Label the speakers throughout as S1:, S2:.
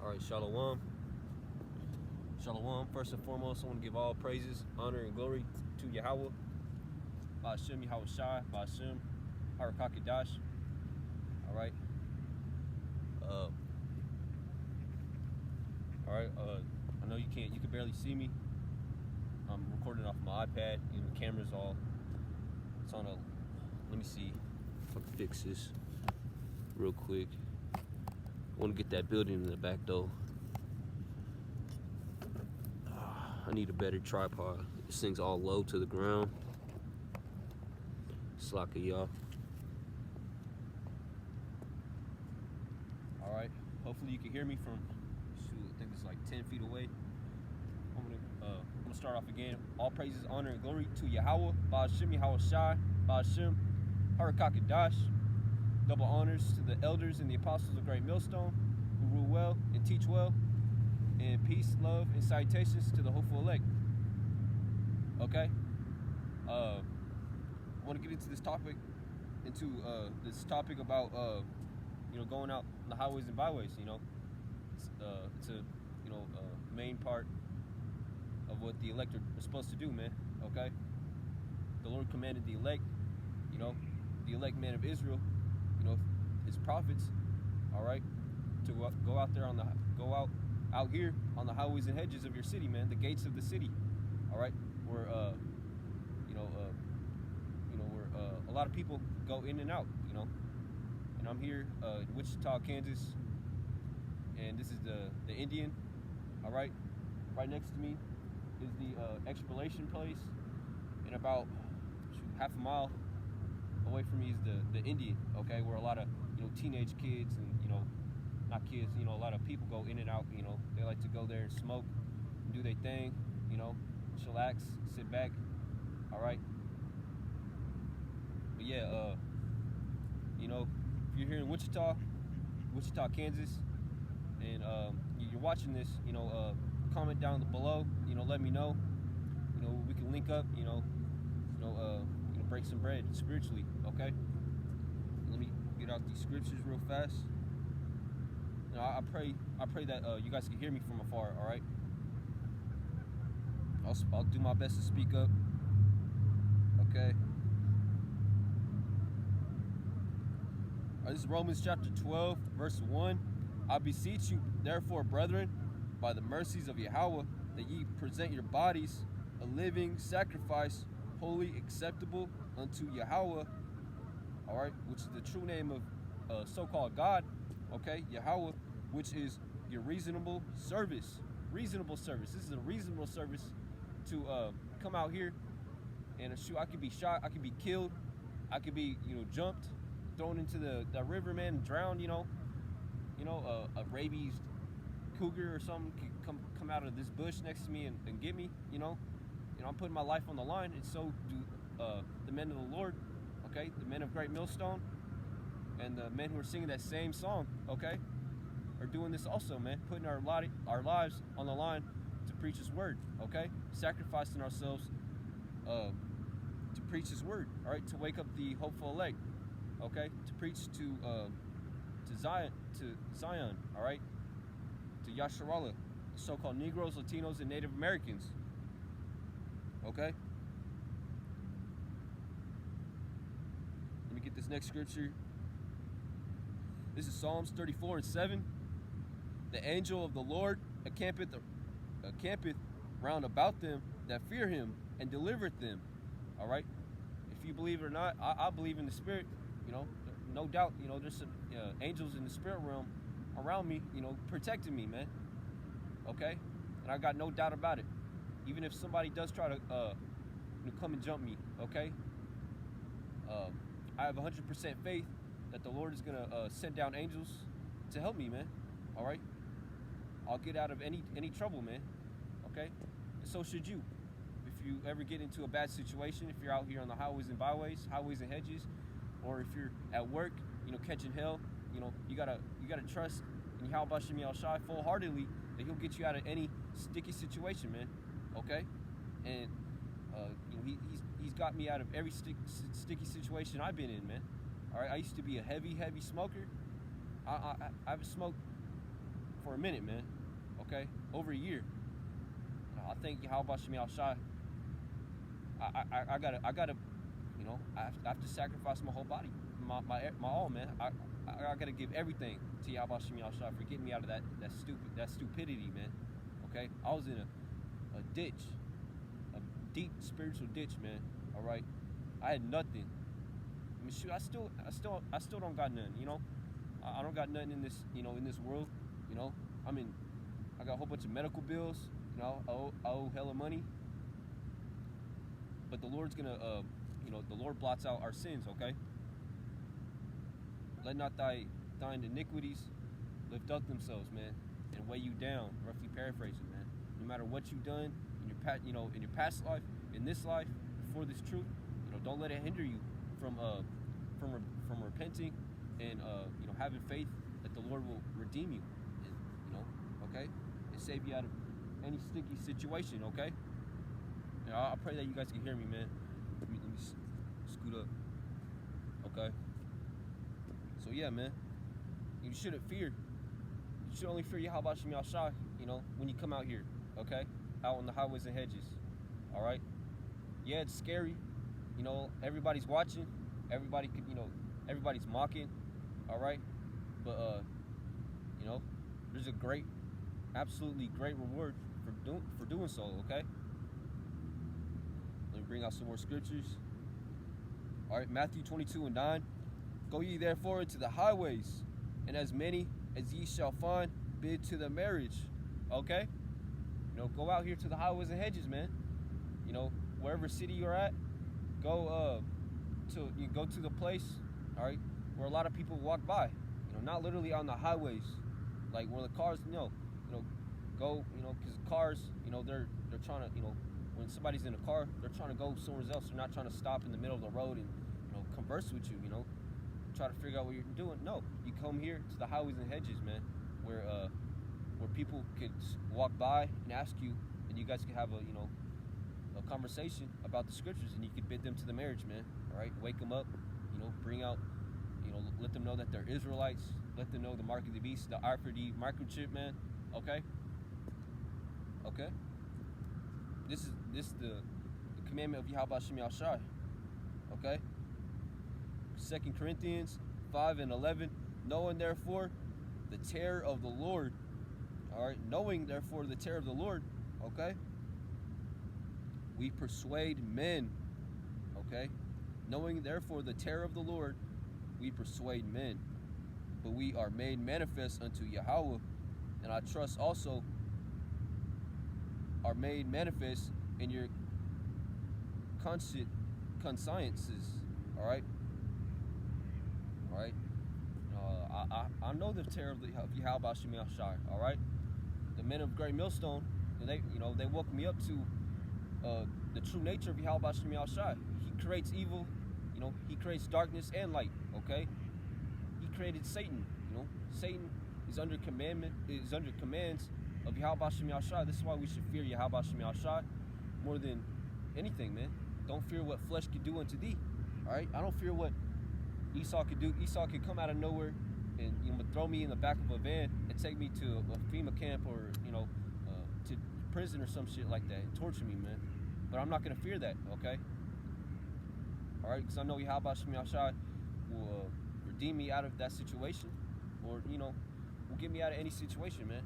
S1: All right, Shalom. Shalom. First and foremost, I want to give all praises, honor, and glory to Yahweh, Ba'ashem Yahweh Shai, Ba'ashem Harakakadash. All right. I know you can barely see me. I'm recording off my iPad. The camera's it's on a. Let me see if I can fix this real quick. I want to get that building in the back though. I need a better tripod. This thing's all low to the ground. Slack of y'all. All right. Hopefully you can hear me from. I think it's like 10 feet away. I'm gonna start off again. All praises, honor, and glory to Yahweh, Ba'ashem Yahweh Shai, Ba'ashem Harakakadash. Double honors to the elders and the apostles of Great Millstone, who rule well and teach well. And peace, love, and salutations to the hopeful elect. Okay? I want to get into this topic, about going out on the highways and byways. It's a main part of what the elect are supposed to do, man. Okay? The Lord commanded the elect, the elect man of Israel, his prophets, all right, to go out there out here on the highways and hedges of your city, man, the gates of the city, all right, where where a lot of people go in and out, and I'm here in Wichita, Kansas, and this is the Indian, all right. Right next to me is the exploration place, and about half a mile away from me is the Indian, okay, where a lot of teenage kids and not kids, a lot of people go in and out. They like to go there and smoke and do their thing, chillax, sit back, all right. But yeah, if you're here in Wichita, Kansas, and you're watching this, comment down below, let me know, we can link up, break some bread spiritually, okay? Let me get out these scriptures real fast. I pray that you guys can hear me from afar, all right? I'll do my best to speak up, okay? All right, this is Romans chapter 12, verse 1. I beseech you, therefore, brethren, by the mercies of Yahweh, that ye present your bodies a living sacrifice, holy, acceptable unto Yahweh, all right, which is the true name of so-called God, okay, Yahweh, which is your reasonable service. Reasonable service. This is a reasonable service to come out here and shoot. I could be shot. I could be killed. I could be, jumped, thrown into the river, man, and drowned. A rabies cougar or something could come out of this bush next to me and get me. I'm putting my life on the line, and so do the men of the Lord, okay, the men of Great Millstone, and the men who are singing that same song, okay, are doing this also, man, putting our lives on the line to preach His word, okay, sacrificing ourselves to preach His word, all right, to wake up the hopeful elect, okay, to preach to Zion, all right, to Yasharallah, the so-called Negroes, Latinos, and Native Americans, okay. Let me get this next scripture. This is Psalms 34 and 7. The angel of the Lord encampeth round about them that fear Him and delivereth them. All right. If you believe it or not, I believe in the Spirit. No doubt. There's some angels in the spirit realm around me. Protecting me, man. Okay. And I got no doubt about it. Even if somebody does try to come and jump me, okay. I have 100% faith that the Lord is gonna send down angels to help me, man. All right. I'll get out of any trouble, man. Okay. And so should you. If you ever get into a bad situation, if you're out here on the highways and byways, highways and hedges, or if you're at work, catching hell, you gotta trust in Yahweh Ba'ashem Yahweh Shai full-heartedly that He'll get you out of any sticky situation, man. Okay. And he's got me out of every sticky situation I've been in, man. All right, I used to be a heavy smoker. I haven't smoked for a minute, man. Okay, over a year. I think Yahweh Shemi Al Shai. I gotta, you know, I have to sacrifice my whole body, my all, man. I gotta give everything to Yahweh Shemi Al Shai for getting me out of that stupidity, man. Okay, I was in a ditch, a deep spiritual ditch, man. All right, I had nothing. I mean, shoot, I still don't got nothing, you know. I don't got nothing in this, you know, in this world, you know. I mean, I got a whole bunch of medical bills, you know. I owe hella money, but the Lord's gonna, you know, the Lord blots out our sins, okay. Let not thine iniquities lift up themselves, man, and weigh you down. Roughly paraphrasing, man. No matter what you've done in your past life, in this life, before this truth, you know, don't let it hinder you from repenting and you know, having faith that the Lord will redeem you, and, you know, okay, and save you out of any sticky situation, okay. And I pray that you guys can hear me, man. Let me scoot up, okay. So yeah, man, you shouldn't fear. You should only fear Yahweh Shemi Al Shai, you know, when you come out here, okay, out on the highways and hedges. All right. Yeah, it's scary. You know, everybody's watching. Everybody could, you know, everybody's mocking. All right. But you know, there's a absolutely great reward for doing so. Okay. Let me bring out some more scriptures. All right, Matthew 22:9. Go ye therefore into the highways, and as many as ye shall find, bid to the marriage. Okay? You know, go out here to the highways and hedges, man. You know, wherever city you're at, go to the place, all right, where a lot of people walk by. You know, not literally on the highways, like where the cars, go, you know, because cars, you know, they're trying to, you know, when somebody's in a car, they're trying to go somewhere else. They're not trying to stop in the middle of the road and, you know, converse with you, you know, try to figure out what you're doing. No, you come here to the highways and hedges, man, where people could walk by and ask you, and you guys could have a conversation about the scriptures, and you could bid them to the marriage, man. All right, wake them up, you know, bring out, you know, let them know that they're Israelites, let them know the mark of the beast, the R4D microchip, man. Okay. This is the commandment of Yahweh Shemi Al Shai. Okay. 2 Corinthians 5:11. Knowing therefore the terror of the Lord. All right. Knowing therefore the terror of the Lord. Okay. We persuade men. Okay. Knowing therefore the terror of the Lord, we persuade men. But we are made manifest unto Yahweh, and I trust also are made manifest in your consciences. All right. I know the terror of Yahweh Shemi Al Shai. All right. The men of Great Millstone, they woke me up to the true nature of Yahweh Shemi Al Shai. He creates evil. You know, he creates darkness and light. Okay. He created Satan. You know, Satan is under commands of Yahweh Shemi Al Shai. This is why we should fear Yahweh Shemi Al Shai more than anything, man. Don't fear what flesh could do unto thee. All right. I don't fear what Esau could do. Esau could come out of nowhere and throw me in the back of a van and take me to a FEMA camp or to prison or some shit like that and torture me, man. But I'm not gonna fear that, okay? All right, because I know Yahweh Shemi Al Shai will redeem me out of that situation, or will get me out of any situation, man.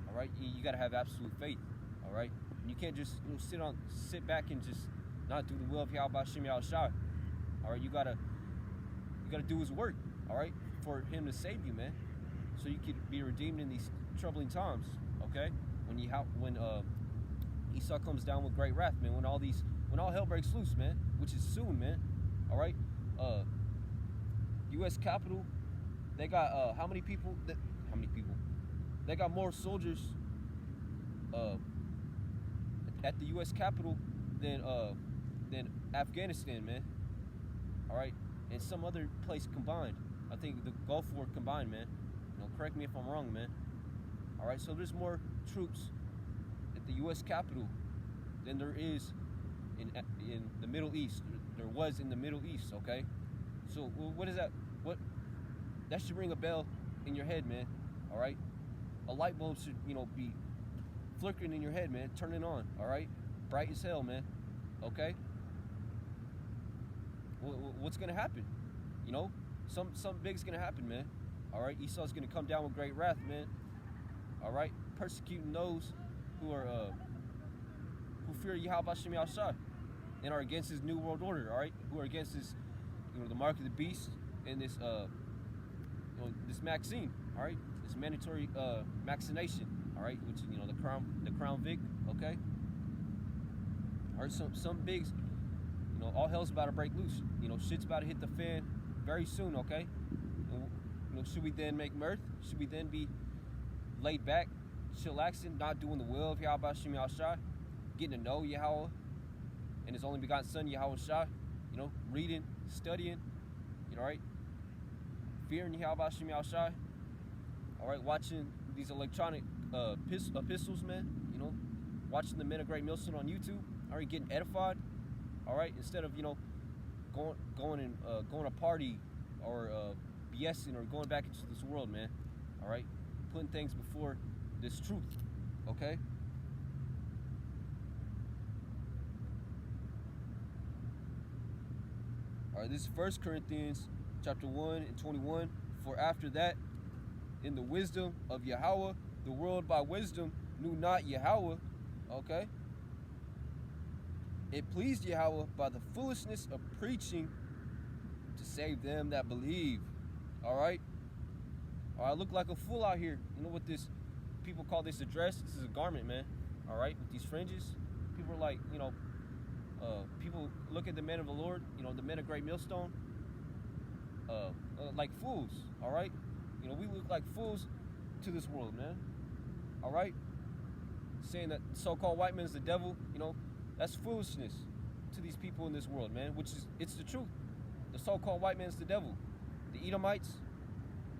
S1: All right, you gotta have absolute faith. All right, and you can't just sit back and just not do the will of Yahweh Shemi Al Shai. All right, you gotta do His work. All right, for Him to save you, man, so you could be redeemed in these troubling times. Okay, when Esau comes down with great wrath, man. When all hell breaks loose, man, which is soon, man. All right, U.S. Capitol, they got how many people? They got more soldiers at the U.S. Capitol than Afghanistan, man. All right, and some other place combined. I think the Gulf War combined, man. Correct me if I'm wrong, man. All right, so there's more troops at the U.S. Capitol than there is in the Middle East. There was in the Middle East, okay? So what is that? What that should ring a bell in your head, man. All right? A light bulb should, be flickering in your head, man. Turning on, all right? Bright as hell, man. Okay? What's going to happen? Something big's going to happen, man. All right? Esau's going to come down with great wrath, man. All right? Persecuting those who are who fear Yahweh Shem Yahshua and are against his new world order, all right? Who are against his, the mark of the beast and this this vaccine, all right? This mandatory vaccination, all right? Which the Crown Vic, okay? All right, some bigs, all hell's about to break loose. Shit's about to hit the fan very soon, okay? And, should we then make mirth? Should we then be laid back, chillaxing, not doing the will of Yahweh Shem Yahshua, getting to know Yahweh and his only begotten son, Yahweh Shah, reading, studying, all right? Fearing Yahweh Shem Yahshua, all right? Watching these electronic epistles, man, watching the Men of Great Millstone on YouTube, all right? Getting edified, all right? Instead of, going a party or BSing or going back into this world, man, all right? Putting things before this truth, okay? All right, this is 1 Corinthians chapter 1 and 21. For after that, in the wisdom of Yahweh, the world by wisdom knew not Yahweh, okay? It pleased Yahweh by the foolishness of preaching to save them that believe, all right? I look like a fool out here. What this people call this a dress? This is a garment, man. All right, with these fringes. People are like, people look at the men of the Lord, the men of Great Millstone, like fools. All right, we look like fools to this world, man. All right, saying that so-called white man is the devil, that's foolishness to these people in this world, man. It's the truth. The so-called white man is the devil. The Edomites,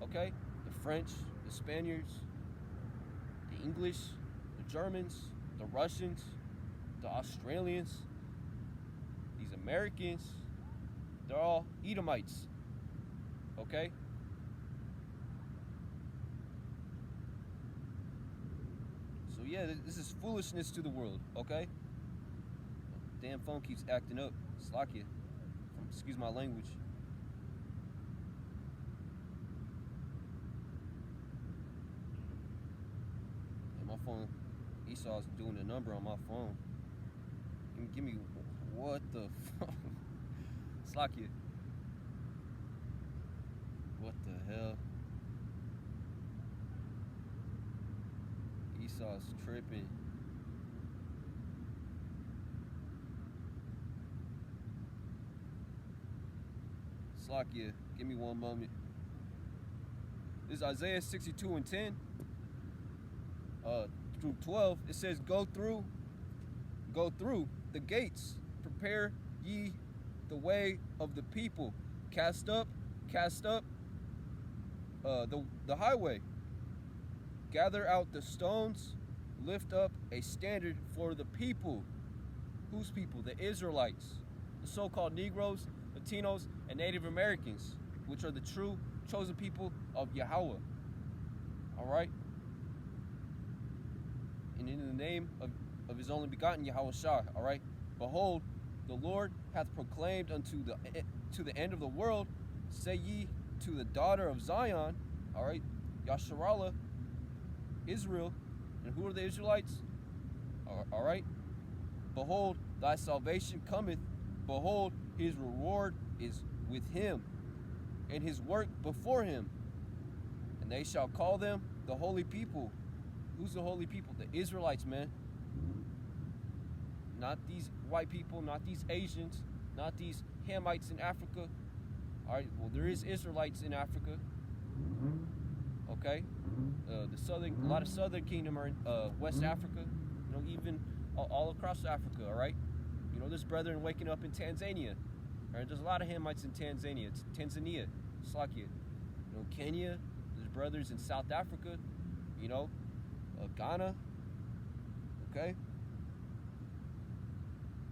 S1: okay. The French, the Spaniards, the English, the Germans, the Russians, the Australians, these Americans, they're all Edomites, okay? So yeah, this is foolishness to the world, okay? Damn phone keeps acting up. Slakia. Excuse my language. My phone, Esau's doing a number on my phone. Give me what the fuck? Slakia. What the hell? Esau's tripping. Slakia, give me one moment. This is Isaiah 62 and 10. Through 12, it says, go through the gates, prepare ye the way of the people, cast up the highway, gather out the stones, lift up a standard for the people. Whose people? The Israelites, the so-called Negroes, Latinos, and Native Americans, which are the true chosen people of Yahweh. All right? And in the name of his only begotten Yahweh Shah, all right? Behold, the Lord hath proclaimed to the end of the world, say ye to the daughter of Zion, all right? Yasharallah, Israel. And who are the Israelites? All right? Behold, thy salvation cometh. Behold, his reward is with him, and his work before him. And they shall call them the holy people. Who's the holy people? The Israelites, man. Not these white people, not these Asians, not these Hamites in Africa. All right, well, there is Israelites in Africa. Okay? A lot of southern kingdom are in West Africa. Even all across Africa, all right? There's brethren waking up in Tanzania. All right, there's a lot of Hamites in Tanzania. It's Tanzania, Slakia. Kenya. There's brothers in South Africa. Ghana. Okay.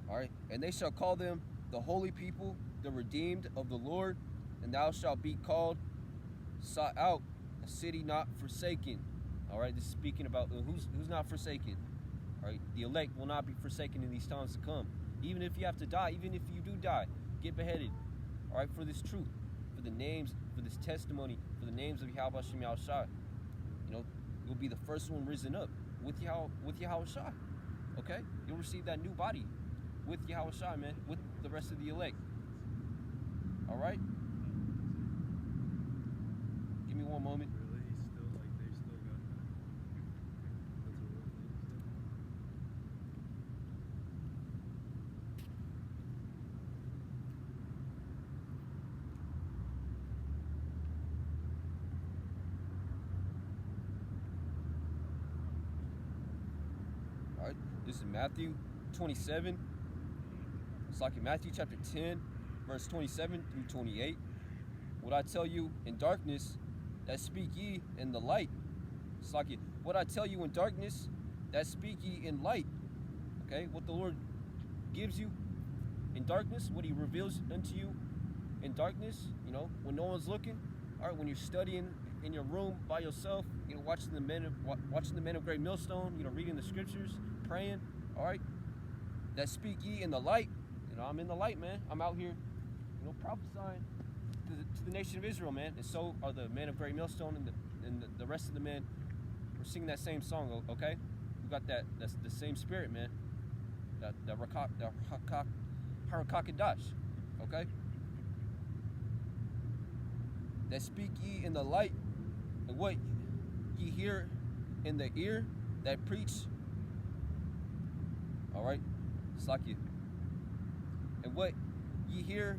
S1: All right, and they shall call them the holy people, the redeemed of the Lord, and thou shalt be called sought out, a city not forsaken. All right, this is speaking about who's not forsaken. All right, the elect will not be forsaken in these times to come. Even if you have to die, even if you do die, get beheaded. All right, for this truth, for the names, for this testimony, for the names of Yahweh Shem Yahushua. You know, you'll be the first one risen up with Yahushua. Okay, you'll receive that new body with Yahushua, man, with the rest of the elect. All right. Give me one moment.
S2: Really, he's still like they still got that. That's a real thing.
S1: All right, this is Matthew 27. It's like in Matthew chapter 10, verse 27 through 28. What I tell you in darkness, that speak ye in the light. It's like what I tell you in darkness, that speak ye in light. Okay, what the Lord gives you in darkness, what He reveals unto you in darkness, you know, when no one's looking. All right, when you're studying in your room by yourself, you know, watching the men of Great Millstone, you know, reading the scriptures, praying. All right, that speak ye in the light. You know, I'm in the light, man. I'm out here, you know, prophesying to the nation of Israel, man. And so are the men of Great Millstone and the rest of the men. We're singing that same song, okay? We got that's the same spirit, man. That Harakakadash, okay? That speak ye in the light, and what ye hear in the ear, that preach. All right, it's like you. And what ye hear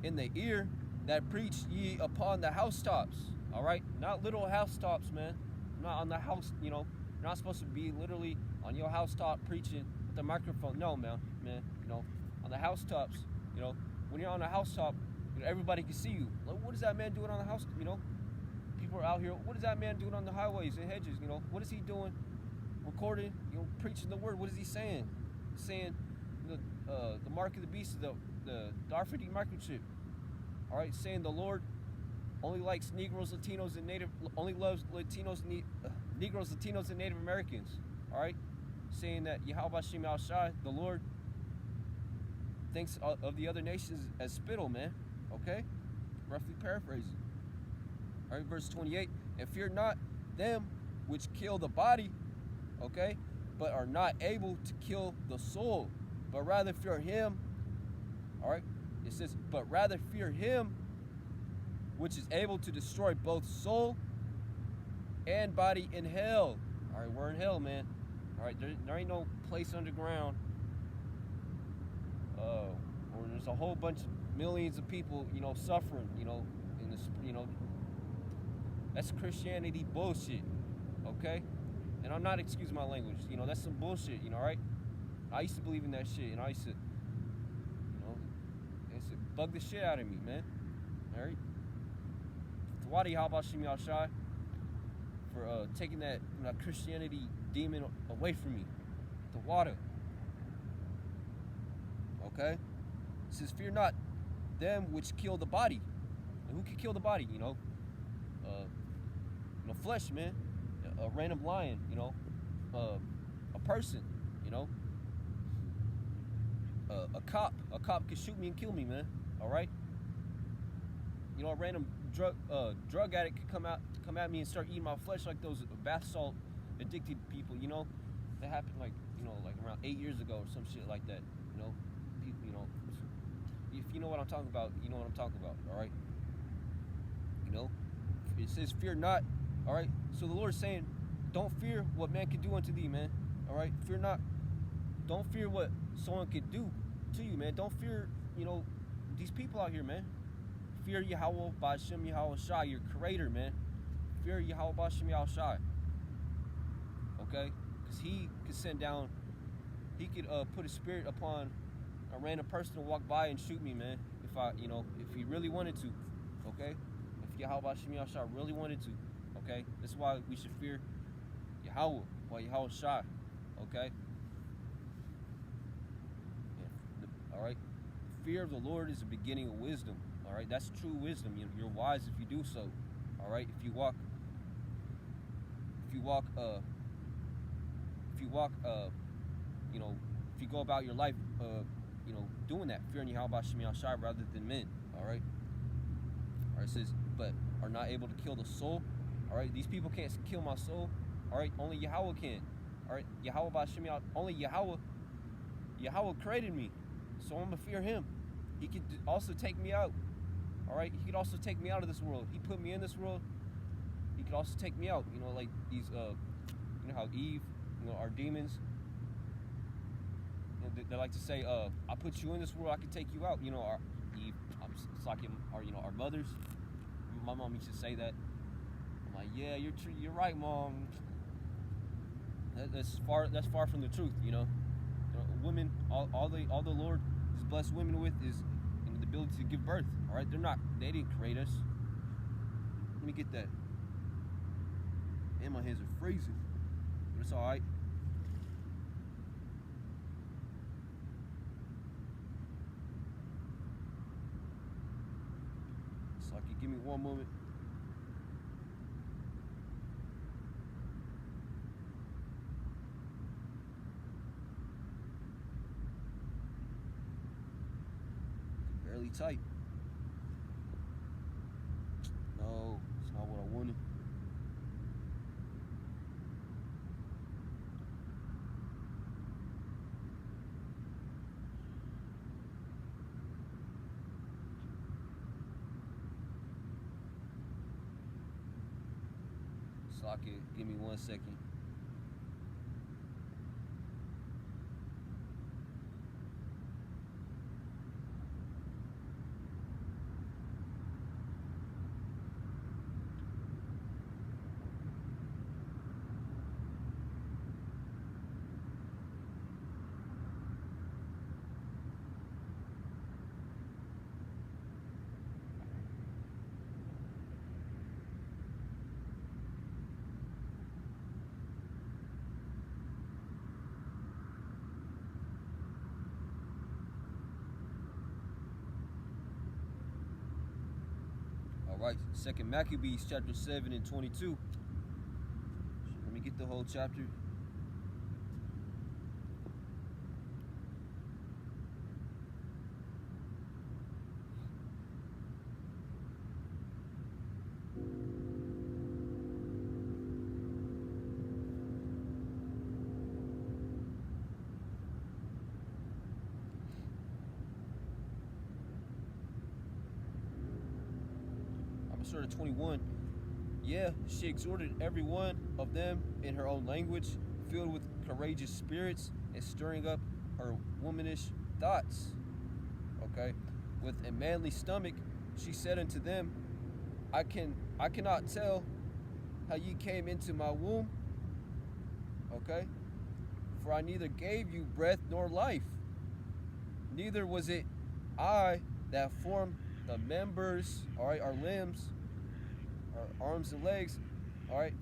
S1: in the ear, that preach ye upon the housetops. All right, not little housetops, man. Not on the house, you know. You're not supposed to be literally on your housetop preaching with the microphone. No, man. You know, on the housetops. You know, when you're on the housetop, you know, everybody can see you. Like, what is that man doing on the house? You know, people are out here. What is that man doing on the highways and hedges? You know, what is he doing? Recording, you know, preaching the word. What is he saying? He's saying the mark of the beast, the RFID microchip. All right, saying the Lord only likes Negroes, Latinos, and only loves Latinos, Negroes, Latinos, and Native Americans. All right, saying that Yahweh Shem Yahushua, the Lord, thinks of the other nations as spittle, man. Okay, roughly paraphrasing. All right, verse 28. And fear not them which kill the body, okay, but are not able to kill the soul, but rather fear Him. All right, it says, but rather fear Him which is able to destroy both soul and body in hell. All right, we're in hell, man. All right, there ain't no place underground. Or there's a whole bunch of millions of people, you know, suffering, you know, in this, you know, that's Christianity bullshit, okay? And I'm not excusing my language, you know, that's some bullshit, you know, right? I used to believe in that shit, and I used to, you know, it bug the shit out of me, man. All right? Tawadi Habashim Yashai for taking that Christianity demon away from me. The water. Okay? It says, fear not them which kill the body. And who can kill the body, you know? Flesh, man. A random lion, you know? A person, you know? A cop. A cop can shoot me and kill me, man. All right? You know, a random drug addict could come at me and start eating my flesh like those bath salt addicted people, you know? That happened like around 8 years ago or some shit like that, you know? People, you know, if you know what I'm talking about, you know what I'm talking about, all right? You know? It says, fear not, all right? So the Lord's saying, don't fear what man can do unto thee, man, all right? Fear not. Don't fear what someone could do to you, man. Don't fear, you know, these people out here, man. Fear Yahweh B'Shem Yahushua, your creator, man. Fear Yahweh B'Shem Yahushua. Okay? Because He could send down, He could put a spirit upon a random person to walk by and shoot me, man. If He really wanted to. Okay? If Yahweh B'Shem Yahushua really wanted to. Okay? That's why we should fear Yahweh, or Yahushua. Okay? Yeah. All right? Fear of the Lord is the beginning of wisdom. All right, that's true wisdom. You're wise if you do so. All right, if you walk if you walk, you know, if you go about your life, you know, doing that, fearing Yahweh Shem Shai rather than men. All right. All right. It says, but are not able to kill the soul. All right. These people can't kill my soul. All right. Only Yahweh can. All right. Yahweh Shem only Yahweh created me, so I'm gonna fear Him. He could also take me out. All right. He could also take me out of this world. He put me in this world. He could also take me out. You know, like these. You know how Eve, you know, our demons. You know, they like to say, "I put you in this world. I can take you out." You know, our Eve. It's like our, you know, our mothers. My mom used to say that. I'm like, yeah, you're right, Mom. That's far from the truth. You know, women, all the Lord has blessed women with is, you know, the ability to give birth. All right, they didn't create us. Let me get that. And my hands are freezing, but it's all right. So I can give me one moment. Barely type. No, it's not what I wanted. So I can give me 1 second. All right, 2 Maccabees chapter 7 and 22. Let me get the whole chapter. Sort of 21. Yeah, she exhorted every one of them in her own language, filled with courageous spirits and stirring up her womanish thoughts. Okay, with a manly stomach, she said unto them, I cannot tell how ye came into my womb. Okay, for I neither gave you breath nor life, neither was it I that formed the members, all right, our limbs, our arms and legs, all right,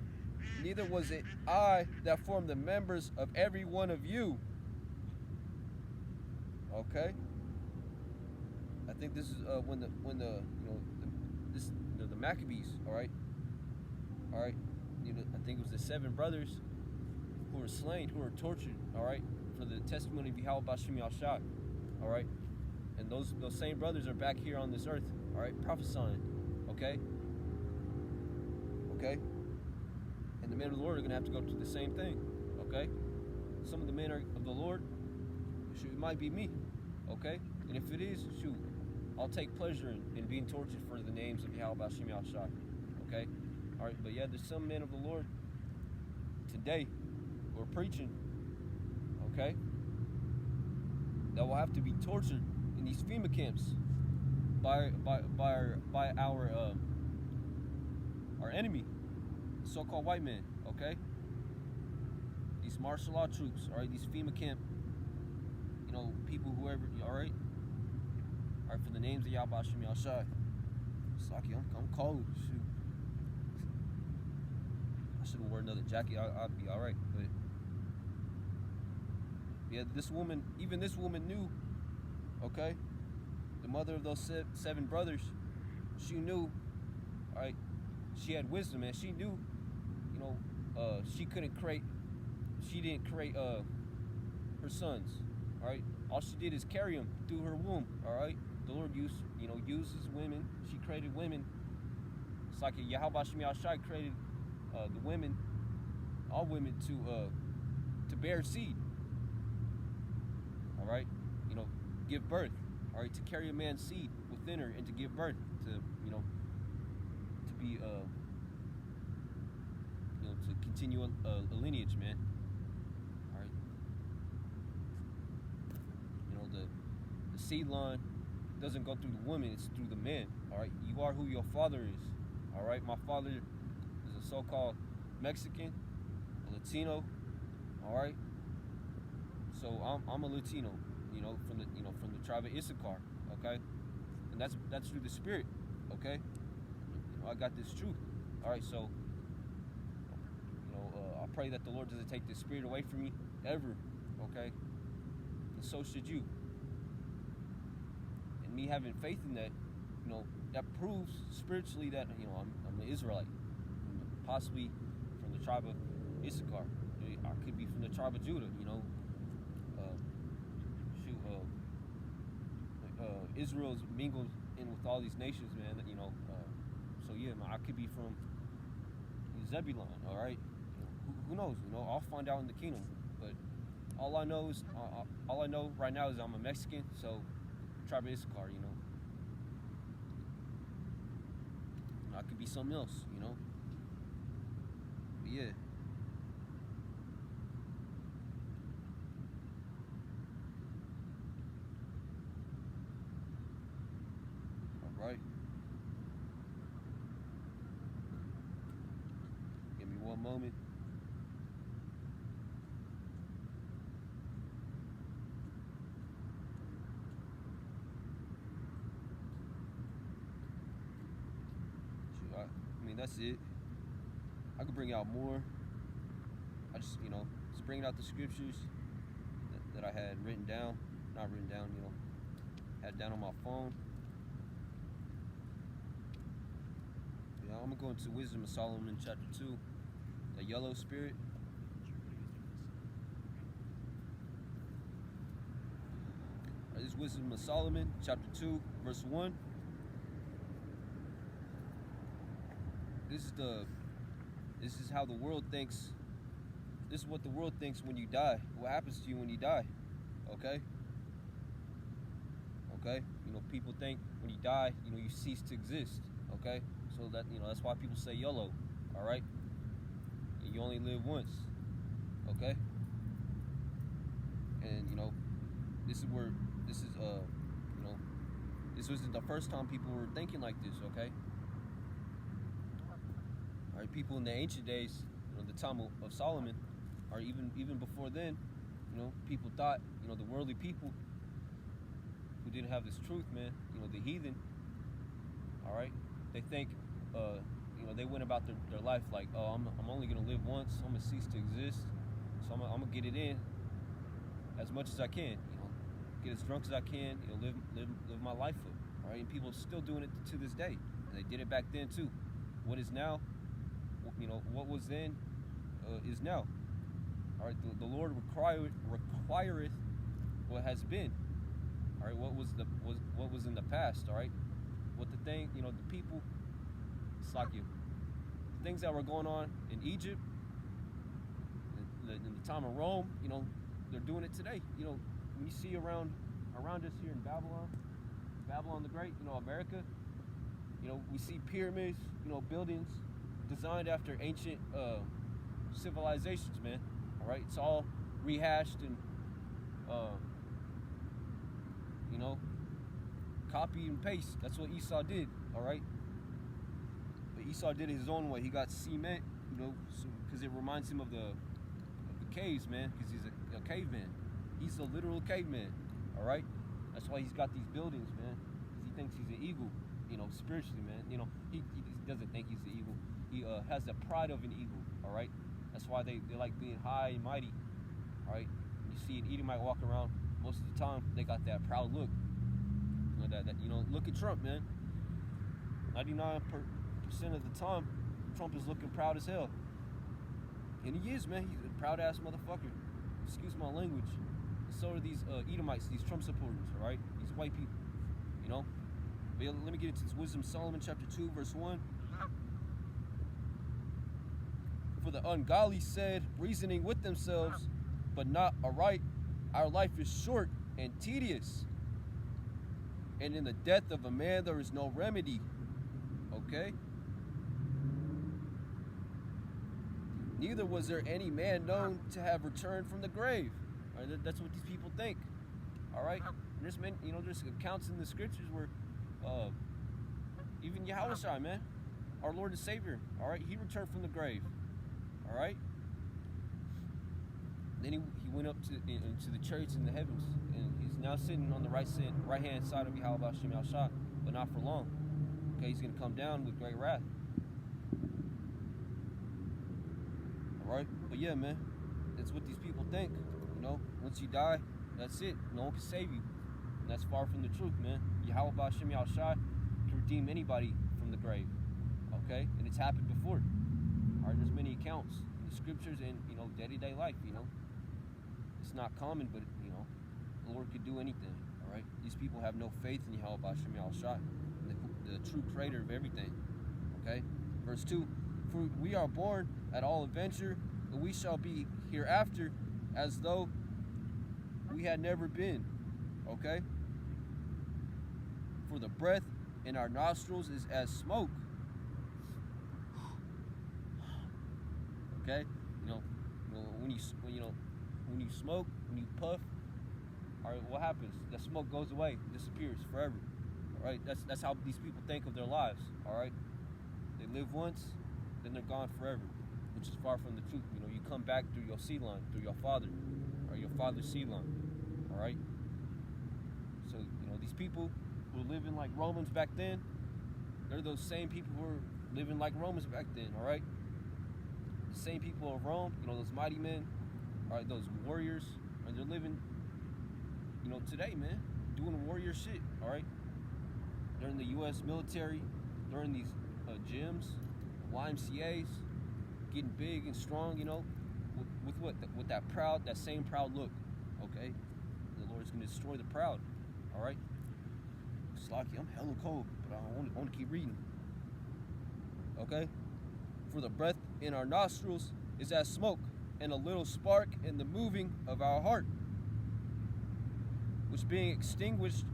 S1: neither was it I that formed the members of every one of you. Okay, I think this is when the the Maccabees, all right, you know, I think it was the 7 brothers who were slain, who were tortured, all right, for the testimony of Yahweh B'Shem Yahshua, all right, and those same brothers are back here on this earth, all right, prophesying, okay. Okay, and the men of the Lord are going to have to go through the same thing. Okay, some of the men of the Lord, shoot, it might be me. Okay, and if it is, shoot, I'll take pleasure in being tortured for the names of Yahweh B'Shem Yahshua. Okay, all right, but yeah, there's some men of the Lord today who are preaching. Okay, that will have to be tortured in these FEMA camps by our enemy, so-called white men, okay? These martial law troops, all right? These FEMA camp, you know, people, whoever, all right? All right, for the names of Yahweh Shem Yahshai. Saki, I'm cold, shoot. I shouldn't wear another jacket, I'll be all right, but yeah, even this woman knew, okay? The mother of those 7 brothers, she knew, all right? She had wisdom, and she knew, you know, she didn't create her sons. All right, all she did is carry them through her womb. All right, the Lord uses women. She created women. It's like Yahweh Shem Yahshai created the women, all women, to bear seed. All right, give birth. All right, to carry a man's seed within her and to give birth to to be to continue a lineage, man. All right, the seed line doesn't go through the woman; it's through the man. All right, you are who your father is. All right, my father is a so-called Mexican, a Latino. All right, so I'm a Latino, from the tribe of Issachar. Okay, and that's through the Spirit. Okay, I got this truth. All right, so I pray that the Lord doesn't take this spirit away from me ever. Okay, and so should you. And me having faith in that, that proves spiritually that I'm an Israelite, possibly from the tribe of Issachar. I could be from the tribe of Judah. Israel's mingled in with all these nations, man. So yeah, man, I could be from Zebulon. All right, who knows? I'll find out in the kingdom. But all I know right now is I'm a Mexican. So tribe of Issachar. I could be something else. But yeah. Right. Give me one moment. I mean, that's it. I could bring out more. I just bringing out the scriptures that I had written down. Not written down, had down on my phone. I'm going to go into Wisdom of Solomon chapter 2, the yellow spirit. This is Wisdom of Solomon chapter 2, verse 1. This is how the world thinks. This is what the world thinks when you die. What happens to you when you die? Okay? People think when you die, you cease to exist. Okay? So that's why people say YOLO, all right? You only live once, okay? And this wasn't the first time people were thinking like this, okay? All right, people in the ancient days, the time of Solomon, or even before then, people thought, the worldly people who didn't have this truth, man, the heathen, all right, they think. They went about their life like, oh, I'm only gonna live once. I'm gonna cease to exist, so I'm gonna get it in as much as I can. Get as drunk as I can. Live my life up. All right, and people are still doing it to this day. And they did it back then too. What is now, what was then, is now. All right, the Lord requireth what has been. All right, what was in the past. All right, what the people. It's like the things that were going on in Egypt, in the time of Rome, they're doing it today. When you see around us here in Babylon the Great, America, we see pyramids, buildings designed after ancient civilizations, man. All right, it's all rehashed and copy and paste. That's what Esau did. All right. Esau did it his own way. He got cement, because it reminds him of the caves, man, because he's a caveman. He's a literal caveman, all right? That's why he's got these buildings, man, because he thinks he's an eagle, spiritually, man. He doesn't think he's an eagle. He has the pride of an eagle, all right? That's why they like being high and mighty, all right? You see an Edomite walk around, most of the time, they got that proud look. Look at Trump, man. 99% of the time, Trump is looking proud as hell. And he is, man. He's a proud ass motherfucker. Excuse my language. So are these Edomites, these Trump supporters, all right? These white people, you know? But yeah, let me get into this. Wisdom of Solomon, chapter 2, verse 1. For the ungodly said, reasoning with themselves, but not aright, our life is short and tedious, and in the death of a man there is no remedy. Okay? Neither was there any man known to have returned from the grave. All right, that's what these people think. All right? There's there's accounts in the scriptures where even Yahushua, man, our Lord and Savior, all right, he returned from the grave. All right? Then he went up to the chariots in the heavens, and he's now sitting on the right hand side of Yahweh Shem Shah, but not for long. Okay, he's going to come down with great wrath. All right, but yeah, man, that's what these people think. You know, once you die, that's it. No one can save you, and that's far from the truth, man. Yahweh Shem Shah can redeem anybody from the grave. Okay, and it's happened before. All right, there's many accounts in the scriptures and day-to-day life. It's not common, but the Lord could do anything. All right, these people have no faith in Yahweh Shem Shah, the true creator of everything. Okay, verse 2. For we are born at all adventure, and we shall be hereafter as though we had never been. Okay? For the breath in our nostrils is as smoke. Okay? When you smoke, when you puff, all right, what happens? The smoke goes away, disappears forever. All right? That's how these people think of their lives. All right? They live once, then they're gone forever, which is far from the truth. You come back through your seed line, through your father, or your father's seed line. All right. So these people who were living like Romans back then, they're those same people who were living like Romans back then. All right. The same people of Rome, those mighty men, all right, those warriors, and they're living, today, man, doing warrior shit. All right. They're in the U.S. military. They're in these gyms. YMCA's, getting big and strong, with what? With that same proud look, okay? The Lord's going to destroy the proud, all right? Slocky, I'm hella cold, but I want to keep reading, okay? For the breath in our nostrils is as smoke, and a little spark in the moving of our heart, which being extinguished,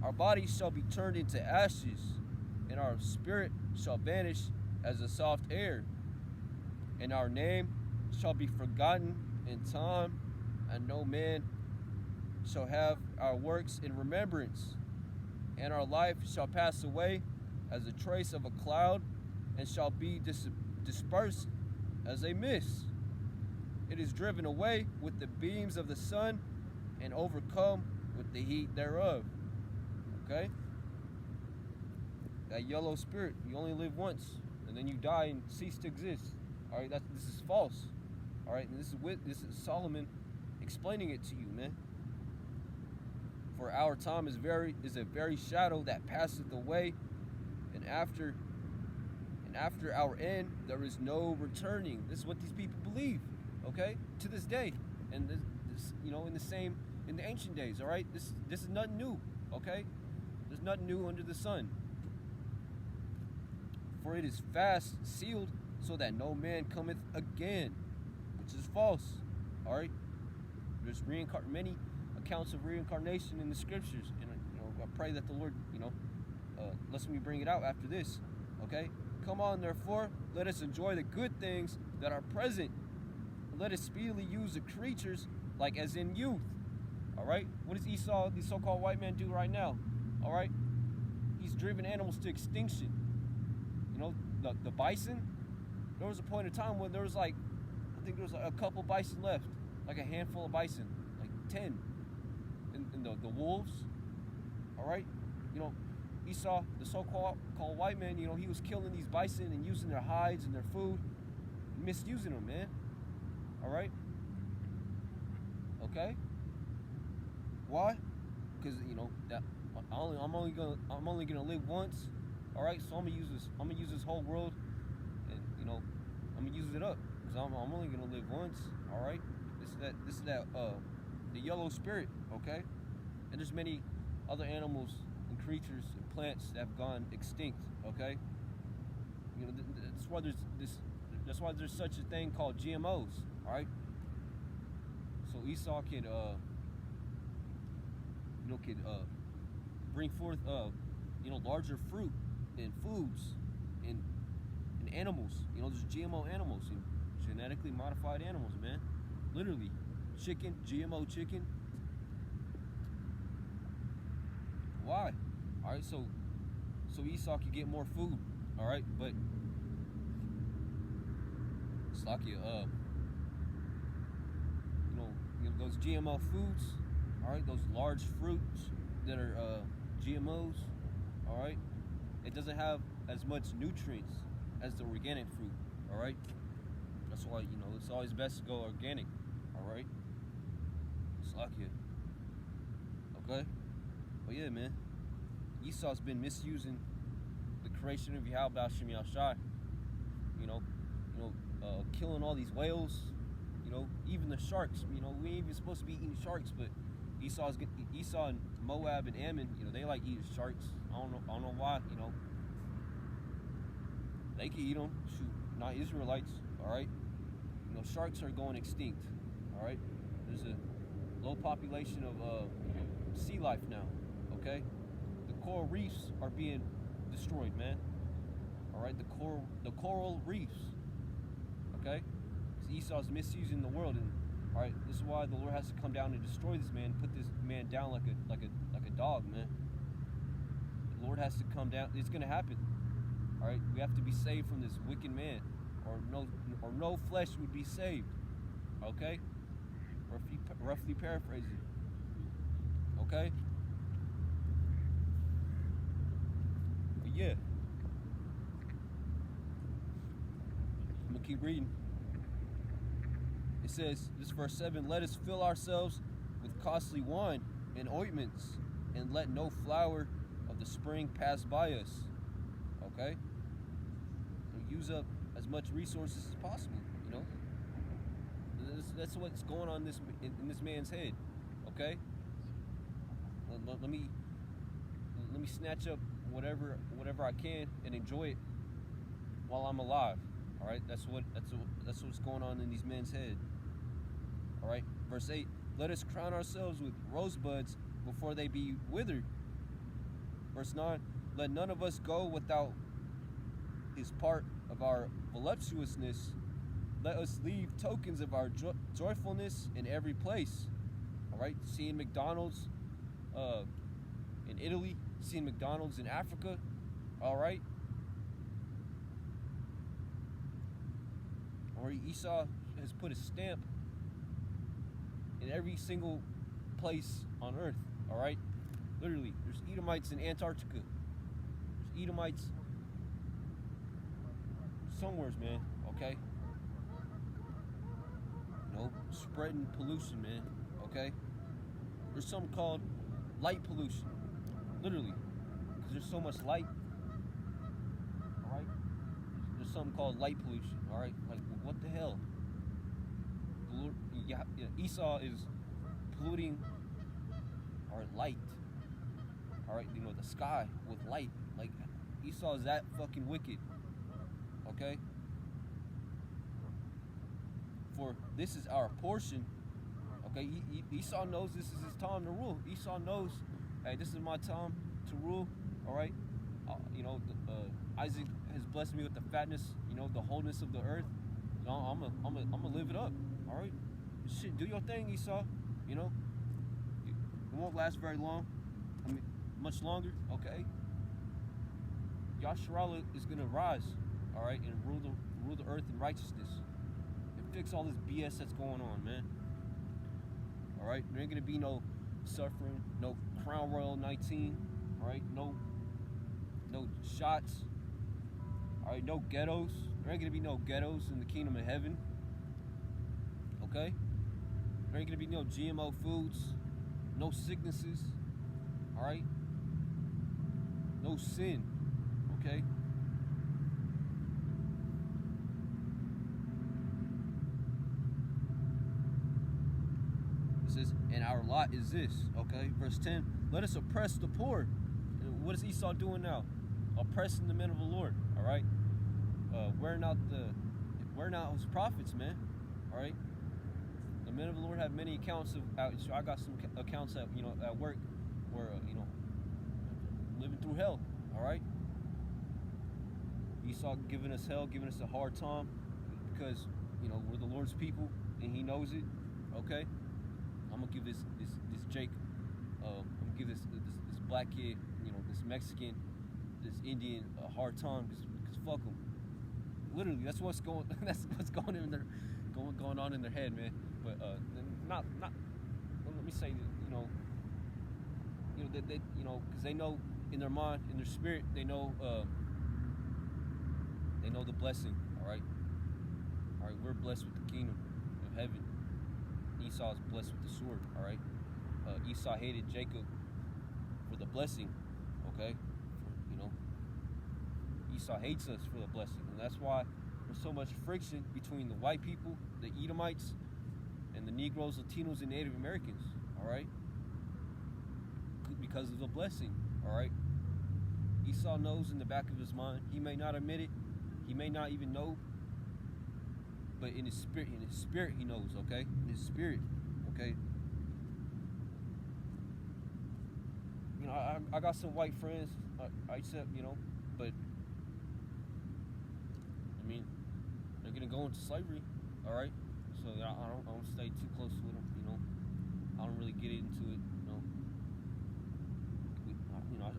S1: our bodies shall be turned into ashes, and our spirit shall vanish as a soft air, and our name shall be forgotten in time, and no man shall have our works in remembrance, and our life shall pass away as a trace of a cloud, and shall be dispersed as a mist. It is driven away with the beams of the sun, and overcome with the heat thereof. Okay? That yellow spirit, you only live once, and then you die and cease to exist. All right, this is false. All right, and this is Solomon explaining it to you, man. For our time is a very shadow that passeth away, and after our end there is no returning. This is what these people believe, okay, to this day, and this in the ancient days. All right, this is nothing new, okay. There's nothing new under the sun. For it is fast sealed, so that no man cometh again, which is false. All right, there's many accounts of reincarnation in the scriptures, and I pray that the Lord, lets me bring it out after this. Okay, come on, therefore, let us enjoy the good things that are present. Let us speedily use the creatures like as in youth. All right, what does Esau, the so-called white man, do right now? All right, he's driven animals to extinction. The bison, there was a point in time when there was I think there was a couple bison left, like a handful of bison, like 10. And the wolves, all right, Esau, the so-called white man, he was killing these bison and using their hides and their food, misusing them, man. All right, okay. Why? Because that I'm only gonna live once. All right, so I'm gonna use this whole world, and I'm gonna use it up, because I'm only gonna live once. All right. This is that the yellow spirit. Okay. And there's many other animals and creatures and plants that have gone extinct. Okay. You know, that's why there's this. That's why there's such a thing called GMOs. All right. So Esau can bring forth larger fruit and foods and animals. You know, there's GMO animals and genetically modified animals, man. Literally, chicken, GMO chicken. Why? All right, so Esau can get more food. All right, but it's like those GMO foods. All right, those large fruits that are GMOs. All right, it doesn't have as much nutrients as the organic fruit. All right, that's why it's always best to go organic. All right, Slakia. Okay, but yeah, man, Esau's been misusing the creation of Yahweh Shem Yahshai. Killing all these whales. Even the sharks. We ain't even supposed to be eating sharks, but Esau and Moab and Ammon, they like eating sharks. I don't know why. They can eat them. Shoot, not Israelites. All right. Sharks are going extinct. All right. There's a low population of sea life now. Okay. The coral reefs are being destroyed, man. All right. The coral reefs. Okay. Esau's misusing the world, and all right, this is why the Lord has to come down and destroy this man, put this man down like a dog, man. The Lord has to come down. It's gonna happen. All right, we have to be saved from this wicked man, or no flesh would be saved. Okay, roughly paraphrasing. Okay, but yeah, I'm gonna keep reading. It says, this verse 7, let us fill ourselves with costly wine and ointments, and let no flower of the spring pass by us. Okay? So use up as much resources as possible, That's what's going on in this man's head. Okay? Let me snatch up whatever I can and enjoy it while I'm alive. All right? That's what's going on in these men's head. All right, verse 8, let us crown ourselves with rosebuds before they be withered. Verse 9, let none of us go without his part of our voluptuousness. Let us leave tokens of our joyfulness in every place. All right, seeing McDonald's in Italy, seeing McDonald's in Africa. All right. Or Esau has put a stamp in every single place on earth, all right? Literally, there's Edomites in Antarctica. There's Edomites somewheres, man, okay? Spreading pollution, man, okay? There's something called light pollution, literally, because there's so much light, all right? There's something called light pollution, all right? Like, what the hell? Esau is polluting our light. All right, the sky with light. Like Esau is that fucking wicked. Okay. For this is our portion. Okay, Esau knows this is his time to rule. Esau knows, hey, this is my time to rule. All right. Isaac has blessed me with the fatness. The wholeness of the earth. So I'm gonna live it up. All right. Shit, do your thing, Esau. It won't last very long. Much longer. Okay. Yasharallah is gonna rise, all right, and rule the earth in righteousness, and fix all this BS that's going on, man. All right, there ain't gonna be no suffering, no Crown Royal 19, all right, no shots, all right, no ghettos. There ain't gonna be no ghettos in the kingdom of heaven. Okay. There ain't gonna be no GMO foods, no sicknesses, all right? No sin, okay? It says, and our lot is this. Okay, verse 10. Let us oppress the poor. And what is Esau doing now? Oppressing the men of the Lord. All right, wearing out his prophets, man. All right. The men of the Lord have many accounts of. So I got some accounts at at work, where living through hell. All right. Esau giving us hell, giving us a hard time, because we're the Lord's people and He knows it. Okay. I'm gonna give this Jake. I'm gonna give this black kid, this Mexican, this Indian a hard time because fuck them. Literally, that's what's going. That's what's going on in their head, man. But not. Let me say that because they know in their mind, in their spirit, they know the blessing. All right, we're blessed with the kingdom of heaven. Esau is blessed with the sword. All right, Esau hated Jacob for the blessing. Okay, Esau hates us for the blessing, and that's why there's so much friction between the white people, the Edomites, and the Negroes, Latinos, and Native Americans. All right, because of the blessing. All right, Esau knows in the back of his mind. He may not admit it. He may not even know. But in his spirit, he knows. Okay, in his spirit. Okay. I got some white friends. I accept, but I mean, they're gonna go into slavery. All right. So I don't stay too close with them. I don't really get into it.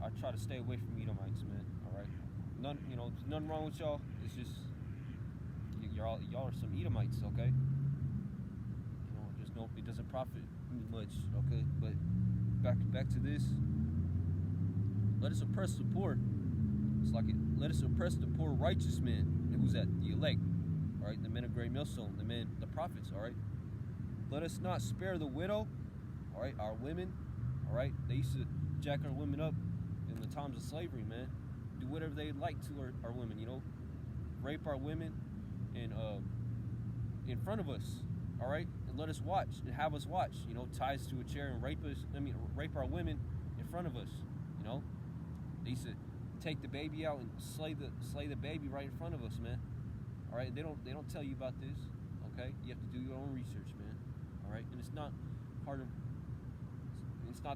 S1: I try to stay away from Edomites, man. All right. Nothing wrong with y'all. It's just y'all are some Edomites, okay? Just know it doesn't profit me much, okay? But back to this. Let us oppress the poor. It's like it. Let us oppress the poor righteous men. And who's that? The elect. All right, the men of great millstone, the prophets. All right. Let us not spare the widow. All right, our women. All right, they used to jack our women up in the times of slavery, man. Do whatever they like to our women, rape our women and in front of us, all right, and let us watch and have us watch, tie us to a chair and rape our women in front of us, They used to take the baby out and slay the baby right in front of us, man. All right, they don't tell you about this, okay? You have to do your own research, man. All right, and it's not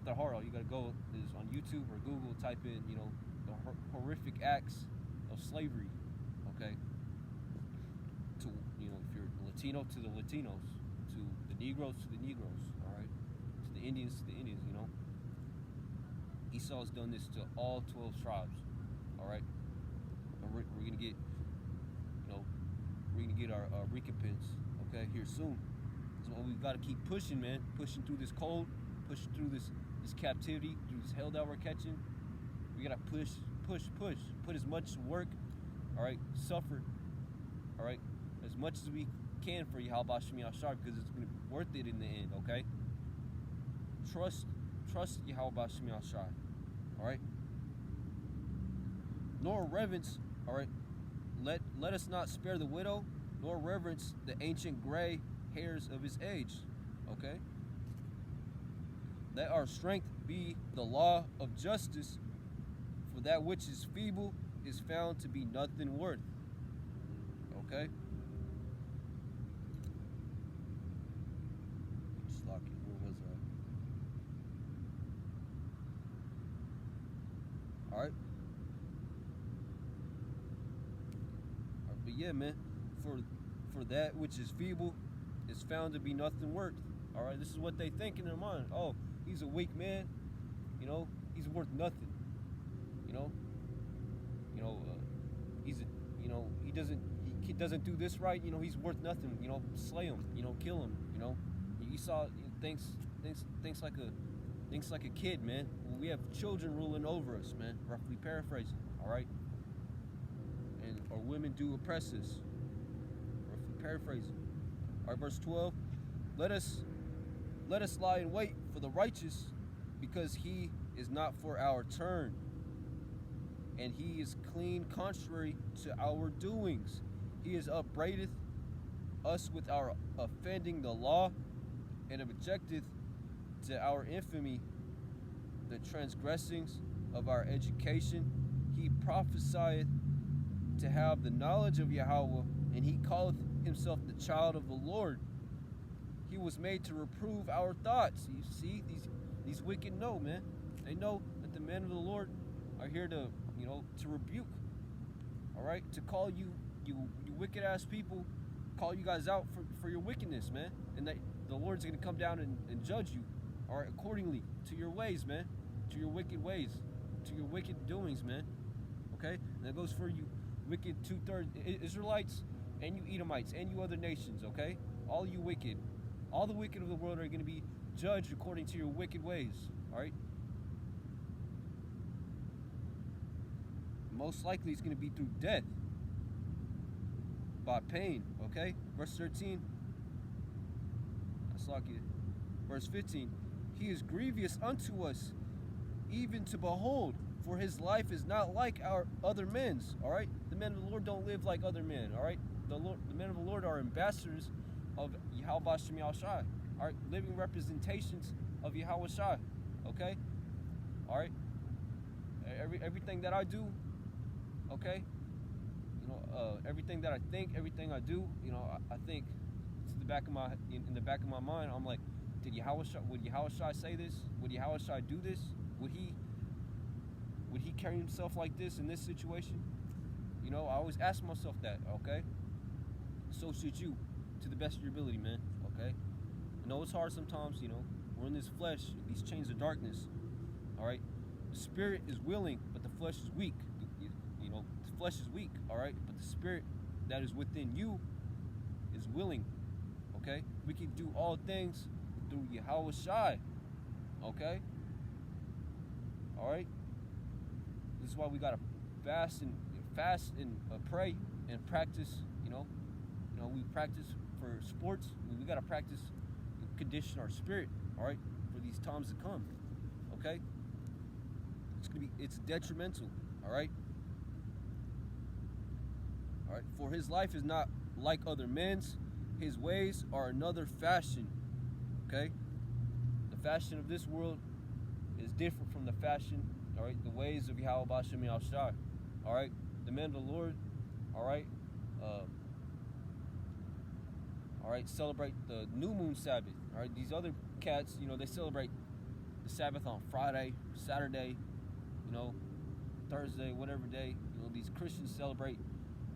S1: that hard. All you gotta go is on YouTube or Google, type in, the horrific acts of slavery, okay? To if you're Latino, to the Latinos, to the Negroes, to the Negroes, all right, to the Indians, Esau's done this to all 12 tribes, all right. And we're gonna get, our recompense, okay, here soon. So we gotta keep pushing, man, pushing through this cold, pushing through this captivity, through this hell that we're catching. We gotta push, put as much work, all right, suffer, all right, as much as we can for Yahweh Shemi Ashar, because it's gonna be worth it in the end, okay? Trust Yahweh Shemi Ashar, all right? Nor reverence, all right, let us not spare the widow, nor reverence the ancient gray hairs of his age, okay? Let our strength be the law of justice, for that which is feeble is found to be nothing worth. Okay? Where was I? Alright. But yeah, man, for that which is feeble is found to be nothing worth. Alright, this is what they think in their mind. Oh, he's a weak man, he's worth nothing. He doesn't do this right, he's worth nothing, slay him, kill him, Esau thinks like a kid, man. We have children ruling over us, man, roughly paraphrasing, all right? And our women do oppress us, roughly paraphrasing. All right, verse 12, let us lie in wait for the righteous, because he is not for our turn, and he is clean contrary to our doings. He is upbraideth us with our offending the law, and objecteth to our infamy the transgressings of our education. He prophesieth to have the knowledge of Yahweh, and he calleth himself the child of the Lord. He was made to reprove our thoughts. You see, these wicked know, man. They know that the men of the Lord are here to, to rebuke. All right, to call you wicked ass people, call you guys out for your wickedness, man. And that the Lord's gonna come down and judge you, all right, accordingly to your ways, man, to your wicked ways, to your wicked doings, man. Okay, and that goes for you wicked 2/3 Israelites and you Edomites and you other nations. Okay, all you wicked, all the wicked of the world are gonna be judged according to your wicked ways. All right. Most likely it's going to be through death, by pain, okay? Verse 13, that's like it. Verse 15, he is grievous unto us, even to behold, for his life is not like our other men's, all right? The men of the Lord don't live like other men, all right? The men of the Lord are ambassadors of Yahweh Shem Yahshai, all right? Living representations of Yahweh Shai, okay? All right? Everything that I do, okay, everything that I think, everything I do, I think to the back of my in the back of my mind, I'm like, would Yahweh Shai say this? Would Yahweh Shai do this? Would he carry himself like this in this situation? I always ask myself that, okay? So should you, to the best of your ability, man, okay? I know it's hard sometimes, we're in this flesh, these chains of darkness, all right? The spirit is willing, but the flesh is weak. The flesh is weak, all right? But the spirit that is within you is willing, okay? We can do all things through Yahweh Shai, okay? All right? This is why we gotta fast and pray and practice. We practice for sports. We gotta practice and condition our spirit, all right, for these times to come, okay? It's detrimental, all right? All right, for his life is not like other men's. His ways are another fashion, okay? The fashion of this world is different from the fashion, all right, the ways of Yahweh Bashem Yahshai, all right? The men of the Lord, all right, celebrate the new moon Sabbath, all right? These other cats, they celebrate the Sabbath on Friday, Saturday, Thursday, whatever day. These Christians celebrate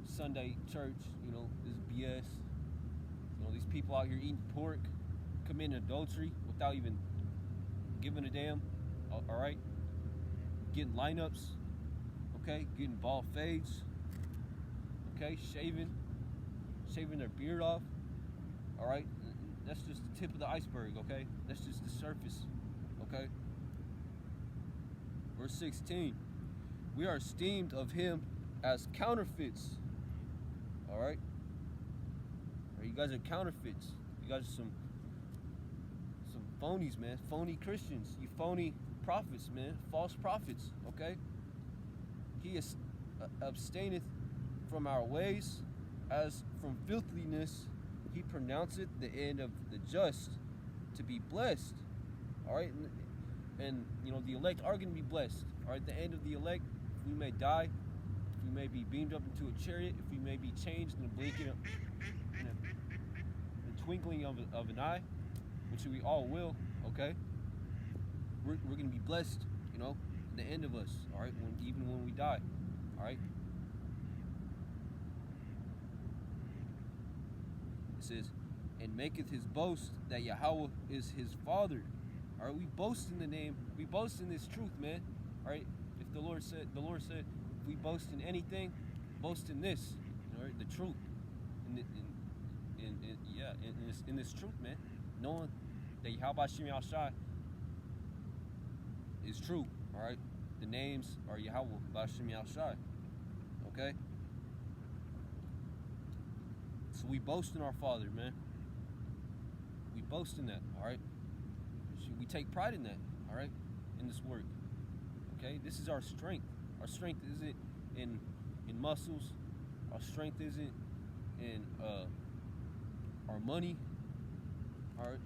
S1: Sunday church, this BS. These people out here eating pork, committing adultery without even giving a damn, all right? Getting lineups, okay? Getting bald fades, okay? Shaving their beard off, all right? That's just the tip of the iceberg, okay? That's just the surface, okay? Verse 16, we are esteemed of him as counterfeits, all right? You guys are counterfeits. You guys are some phonies, man. Phony Christians. You phony prophets, man. False prophets, okay? He is abstaineth from our ways, as from filthiness. He pronounceth the end of the just to be blessed, all right? And the elect are going to be blessed, all right? The end of the elect, we may die, we may be beamed up into a chariot, if we may be changed in a blinking of, in a twinkling of an eye, which we all will, okay? We're going to be blessed, the end of us, all right? Even when we die, all right? It says, and maketh his boast that Yahweh is his father. All right, we boast in the name, we boast in this truth, man. All right, if the Lord said, if we boast in anything, boast in this, all right, the truth, in this truth, man, knowing that Yahweh Shem Yahshai is true, all right. The names are Yahweh Bashem Yahshai, okay. So we boast in our Father, man. We boast in that, all right. We take pride in that, all right, in this work, okay. This is our strength. Our strength isn't in muscles. Our strength isn't in our money. All right,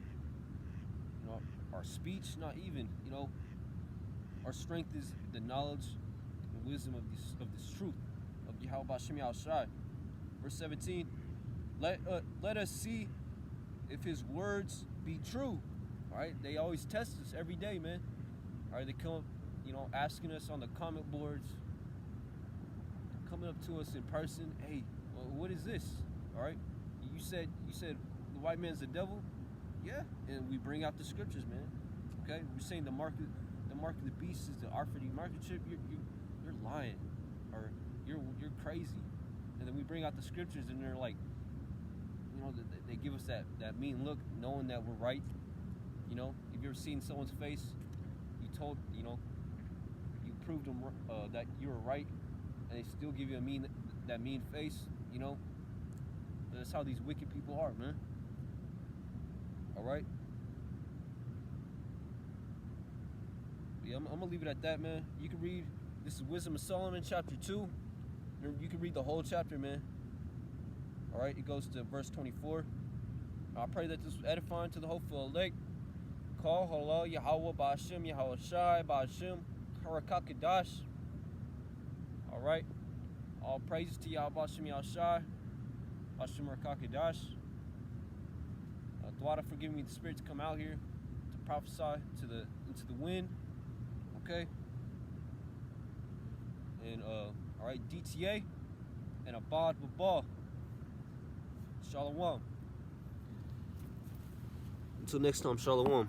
S1: our speech, not even, you know. Our strength is the knowledge and wisdom of this truth of Yahweh Bashem Yahushai. Verse 17, let us see if his words be true. All right, they always test us every day, man. All right, they come, you know, asking us on the comment boards, coming up to us in person. Hey, well, what is this? All right, you said the white man's the devil. Yeah, and we bring out the scriptures, man. Okay, we're saying the mark of the beast is the Arfady market chip. You're lying, or you're crazy. And then we bring out the scriptures, and they're like, you know, they give us that mean look, knowing that we're right. You know, if you've ever seen someone's face, you proved them that you were right, and they still give you that mean face. You know, that's how these wicked people are, man. All right. Yeah, I'm gonna leave it at that, man. You can read. This is Wisdom of Solomon, chapter 2. You can read the whole chapter, man. All right, it goes to verse 24. I pray that this was edifying to the hopeful elect. Call halal Yahweh Ba'ashem Yahweh Shai Ba'ashem Harakakadash. All right, all praises to Yahweh Ba'ashem Yahweh Shai Ba'ashem Harakakadash. Thwada for giving me the spirit to come out here to prophesy into the wind. Okay. And all right, DTA and Abad Babal. Shalom. Until next time, Shalom.